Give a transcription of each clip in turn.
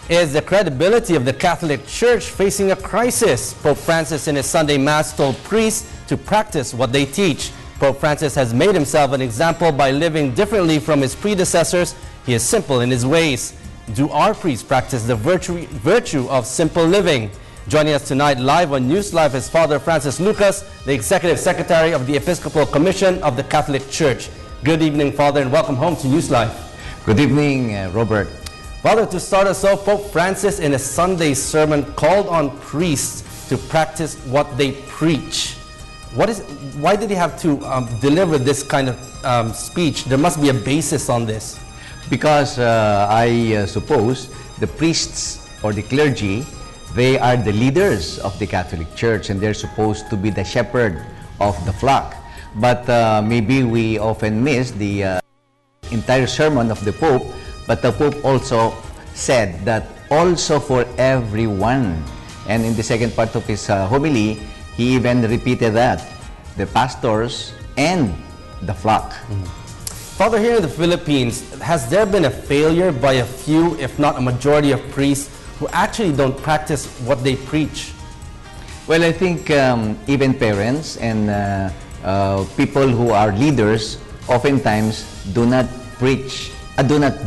Is the credibility of the Catholic Church facing a crisis? Pope Francis in his Sunday Mass told priests to practice what they teach. Pope Francis has made himself an example by living differently from his predecessors. He is simple in his ways. Do our priests practice the virtue of simple living? Joining us tonight live on NewsLife is Father Francis Lucas, the Executive Secretary of the Episcopal Commission of the Catholic Church. Good evening, Father, and welcome home to NewsLife. Good evening, Robert. Father, to start us off, Pope Francis in a Sunday sermon called on priests to practice what they preach. Why did he have to deliver this kind of speech? There must be a basis on this. Because I suppose the priests or the clergy, they are the leaders of the Catholic Church and they're supposed to be the shepherd of the flock. But maybe we often miss the entire sermon of the Pope. But the Pope also said that also for everyone. And in the second part of his homily, he even repeated that, the pastors and the flock. Father, here in the Philippines, has there been a failure by a few, if not a majority of priests who actually don't practice what they preach? Well, I think even parents and people who are leaders oftentimes do not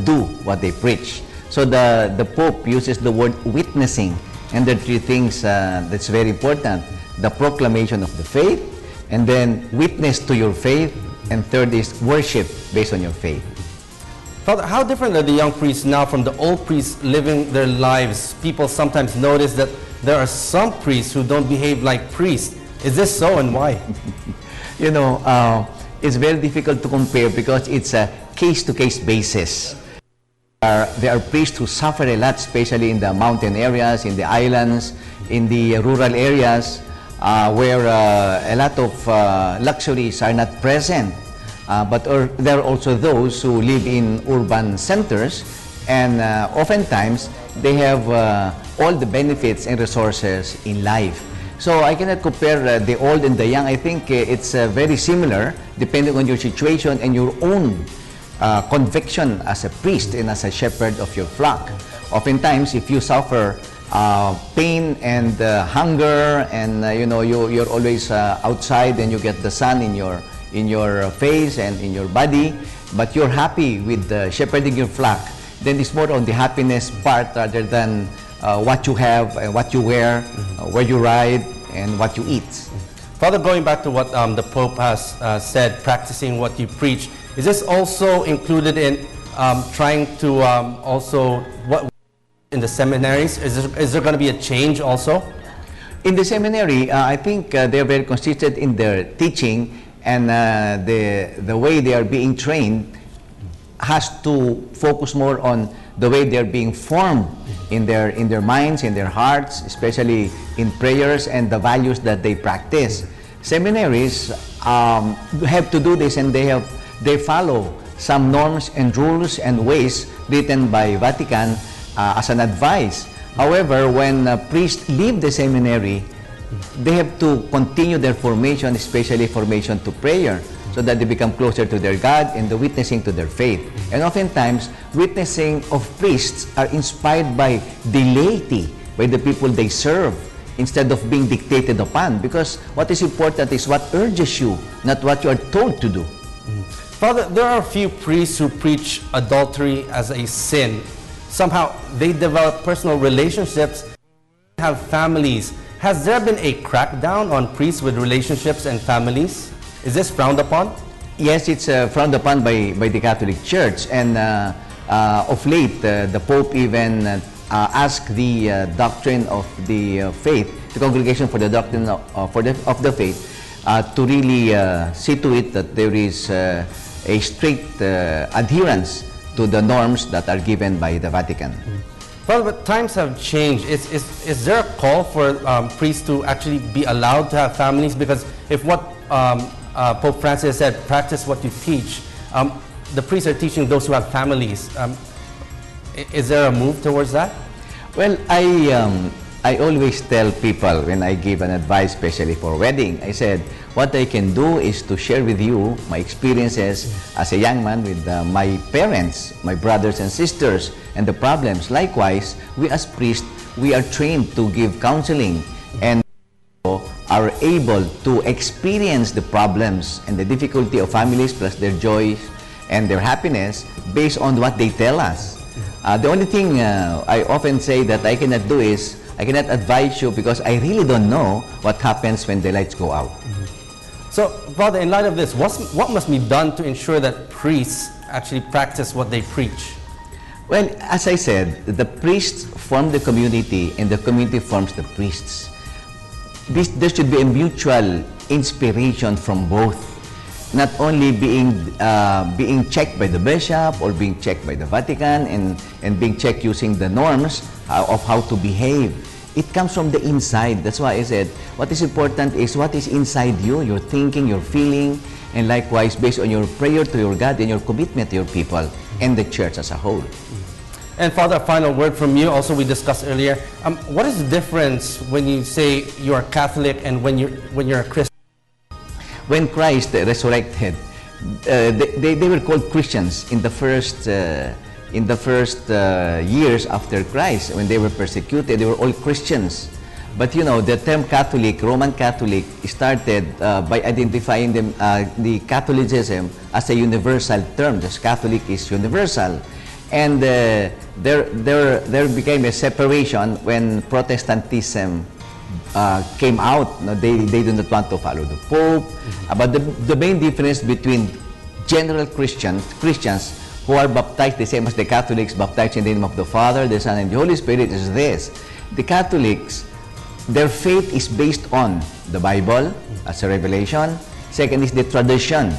do what they preach. So the Pope uses the word witnessing, and there are three things that's very important: the proclamation of the faith, and then witness to your faith, and third is worship based on your faith. Father, how different are the young priests now from the old priests living their lives? People sometimes notice that there are some priests who don't behave like priests. Is this so, and why? You know, it's very difficult to compare because it's a case-to-case basis. There are priests who suffer a lot, especially in the mountain areas, in the islands, in the rural areas, where a lot of luxuries are not present. But there are also those who live in urban centers, and oftentimes they have all the benefits and resources in life. So I cannot compare the old and the young. I think it's very similar depending on your situation and your own conviction as a priest and as a shepherd of your flock. Oftentimes, if you suffer pain and hunger, and you know you're always outside and you get the sun in your face and in your body, but you're happy with shepherding your flock, then it's more on the happiness part rather than what you have and what you wear, where you ride, and what you eat. Father, going back to what the Pope has said, practicing what you preach, is this also included in trying to also what in the seminaries? Is there going to be a change also? In the seminary, I think they're very consistent in their teaching, and the way they are being trained has to focus more on the way they're being formed in their minds, in their hearts, especially in prayers and the values that they practice. Seminaries have to do this, and they follow some norms and rules and ways written by Vatican as an advice. However, when priests leave the seminary, they have to continue their formation, especially formation to prayer, so that they become closer to their God and the witnessing to their faith. And oftentimes, witnessing of priests are inspired by the laity, by the people they serve, instead of being dictated upon. Because what is important is what urges you, not what you are told to do. Father, there are a few priests who preach adultery as a sin. Somehow, they develop personal relationships, have families. Has there been a crackdown on priests with relationships and families? Is this frowned upon? Yes, it's frowned upon by the Catholic Church, and of late the Pope even asked the doctrine of the faith, the Congregation for the Doctrine of the Faith, to really see to it that there is a strict adherence to the norms that are given by the Vatican. Well, but times have changed. Is there a call for priests to actually be allowed to have families? Because if what Pope Francis said, practice what you teach, the priests are teaching those who have families. Is there a move towards that? Well, I always tell people when I give an advice, especially for wedding, I said, what I can do is to share with you my experiences as a young man with my parents, my brothers and sisters, and the problems. Likewise, we as priests, we are trained to give counseling and are able to experience the problems and the difficulty of families plus their joys and their happiness based on what they tell us. The only thing I often say that I cannot do is I cannot advise you because I really don't know what happens when the lights go out. So, Father, in light of this, what must be done to ensure that priests actually practice what they preach? Well, as I said, the priests form the community and the community forms the priests. There should be a mutual inspiration from both, not only being checked by the bishop or being checked by the Vatican and being checked using the norms of how to behave. It comes from the inside. That's why I said, what is important is what is inside you, your thinking, your feeling, and likewise based on your prayer to your God and your commitment to your people and the church as a whole. And Father, a final word from you. Also, we discussed earlier. What is the difference when you say you are Catholic and when you're a Christian? When Christ resurrected, they were called Christians in the first years after Christ. When they were persecuted, they were all Christians. But you know, the term Catholic, Roman Catholic, started by identifying them, the Catholicism as a universal term. Just Catholic is universal. And there became a separation when Protestantism came out. No, they do not want to follow the Pope. But the main difference between general Christians who are baptized the same as the Catholics, baptized in the name of the Father, the Son, and the Holy Spirit, is this. The Catholics, their faith is based on the Bible as a revelation. Second is the tradition.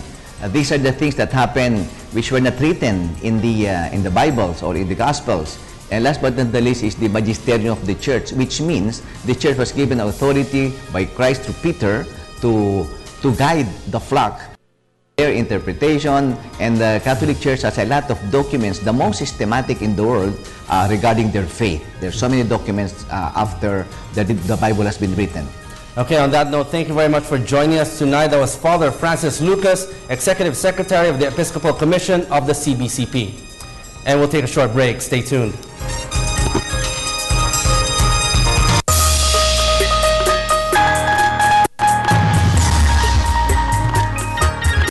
These are the things that happen which were not written in the Bibles or in the Gospels. And last but not the least is the magisterium of the church, which means the church was given authority by Christ through Peter to guide the flock. Their interpretation, and the Catholic Church has a lot of documents, the most systematic in the world regarding their faith. There's so many documents after the Bible has been written. Okay, on that note, thank you very much for joining us tonight. That was Father Francis Lucas, Executive Secretary of the Episcopal Commission of the CBCP. And we'll take a short break. Stay tuned.